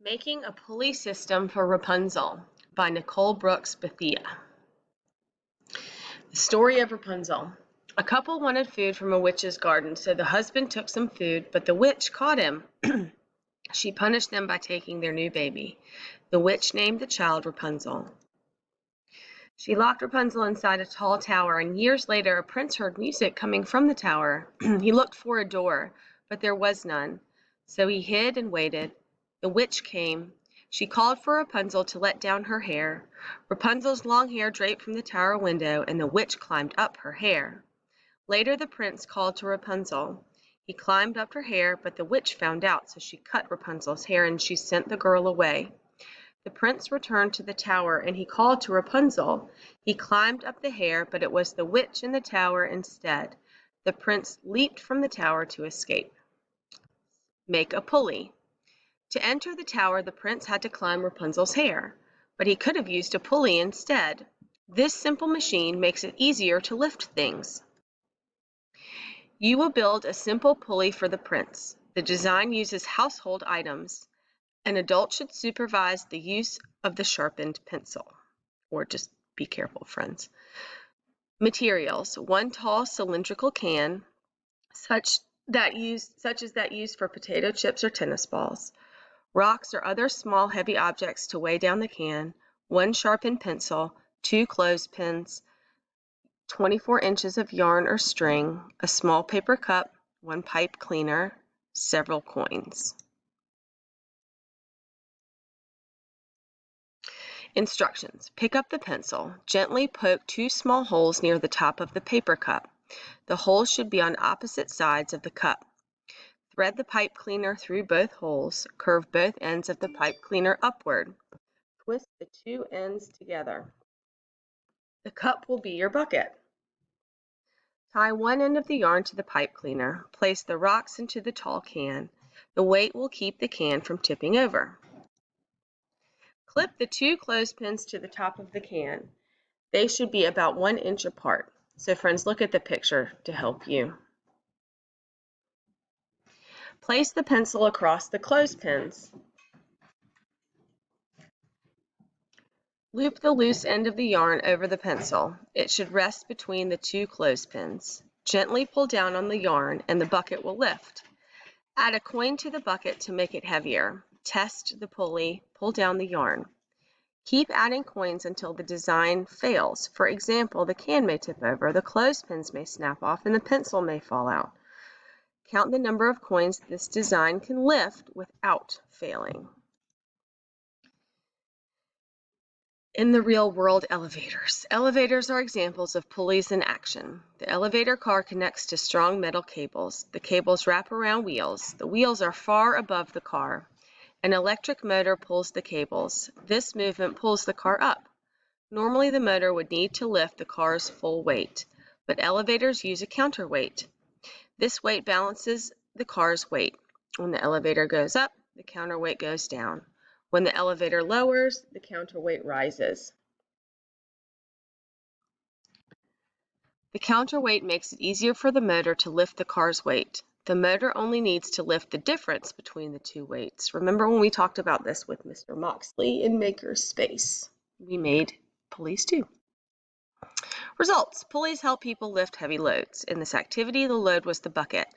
Making a Pulley System for Rapunzel by Nicole Brooks Bethia. The story of Rapunzel. A couple wanted food from a witch's garden, so the husband took some food, but the witch caught him. She punished them by taking their new baby. The witch named the child Rapunzel. She locked Rapunzel inside a tall tower, and years later a prince heard music coming from the tower. He looked for a door, but there was none. So he hid and waited. The witch came. She called for Rapunzel to let down her hair. Rapunzel's long hair draped from the tower window, and the witch climbed up her hair. Later the prince called to Rapunzel. He climbed up her hair, but the witch found out, so she cut Rapunzel's hair and she sent the girl away. The prince returned to the tower, and he called to Rapunzel. He climbed up the hair, but it was the witch in the tower instead. The prince leaped from the tower to escape. Make a pulley. To enter the tower, the prince had to climb Rapunzel's hair, but he could have used a pulley instead. This simple machine makes it easier to lift things. You will build a simple pulley for the prince. The design uses household items. An adult should supervise the use of the sharpened pencil. Or just be careful, friends. Materials: one tall cylindrical can, such as that used for potato chips or tennis balls. Rocks or other small heavy objects to weigh down the can, one sharpened pencil, two clothespins, 24 inches of yarn or string, a small paper cup, one pipe cleaner, several coins. Instructions. Pick up the pencil. Gently poke two small holes near the top of the paper cup. The holes should be on opposite sides of the cup. Thread the pipe cleaner through both holes. Curve both ends of the pipe cleaner upward. Twist the two ends together. The cup will be your bucket. Tie one end of the yarn to the pipe cleaner. Place the rocks into the tall can. The weight will keep the can from tipping over. Clip the two clothespins to the top of the can. They should be about 1 inch apart. So friends, look at the picture to help you. Place the pencil across the clothespins. Loop the loose end of the yarn over the pencil. It should rest between the two clothespins. Gently pull down on the yarn and the bucket will lift. Add a coin to the bucket to make it heavier. Test the pulley, pull down the yarn. Keep adding coins until the design fails. For example, the can may tip over, the clothespins may snap off, and the pencil may fall out. Count the number of coins this design can lift without failing. In the real world, elevators. Elevators are examples of pulleys in action. The elevator car connects to strong metal cables. The cables wrap around wheels. The wheels are far above the car. An electric motor pulls the cables. This movement pulls the car up. Normally, the motor would need to lift the car's full weight, but elevators use a counterweight. This weight balances the car's weight. When the elevator goes up, the counterweight goes down. When the elevator lowers, the counterweight rises. The counterweight makes it easier for the motor to lift the car's weight. The motor only needs to lift the difference between the two weights. Remember when we talked about this with Mr. Moxley in Makerspace? We made pulleys too. Results. Pulleys help people lift heavy loads. In this activity, the load was the bucket.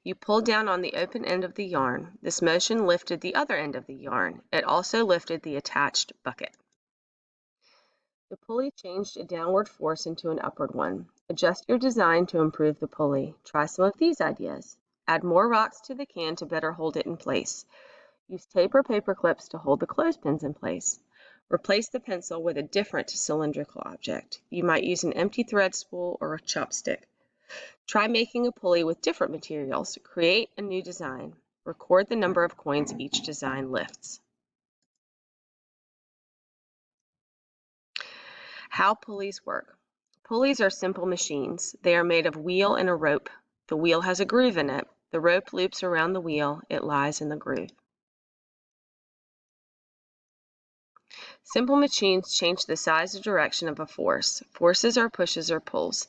You pulled down on the open end of the yarn. This motion lifted the other end of the yarn. It also lifted the attached bucket. The pulley changed a downward force into an upward one. Adjust your design to improve the pulley. Try some of these ideas. Add more rocks to the can to better hold it in place. Use tape or paper clips to hold the clothespins in place. Replace the pencil with a different cylindrical object. You might use an empty thread spool or a chopstick. Try making a pulley with different materials. Create a new design. Record the number of coins each design lifts. How pulleys work. Pulleys are simple machines. They are made of wheel and a rope. The wheel has a groove in it. The rope loops around the wheel. It lies in the groove. Simple machines change the size or direction of a force. Forces are pushes or pulls.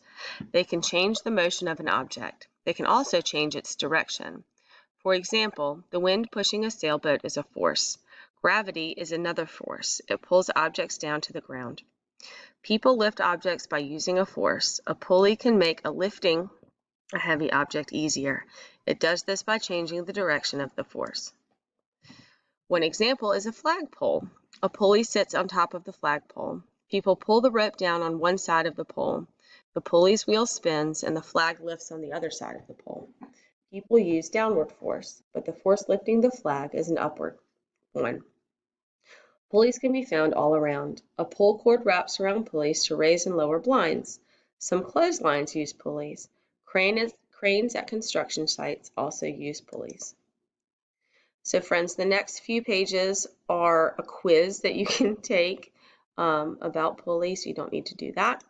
They can change the motion of an object. They can also change its direction. For example, the wind pushing a sailboat is a force. Gravity is another force. It pulls objects down to the ground. People lift objects by using a force. A pulley can make lifting a heavy object easier. It does this by changing the direction of the force. One example is a flagpole. A pulley sits on top of the flagpole. People pull the rope down on one side of the pole. The pulley's wheel spins and the flag lifts on the other side of the pole. People use downward force, but the force lifting the flag is an upward one. Pulleys can be found all around. A pull cord wraps around pulleys to raise and lower blinds. Some clotheslines use pulleys. Cranes at construction sites also use pulleys. So friends, the next few pages are a quiz that you can take about pulleys. You don't need to do that.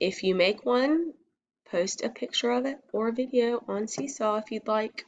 If you make one, post a picture of it or a video on Seesaw if you'd like.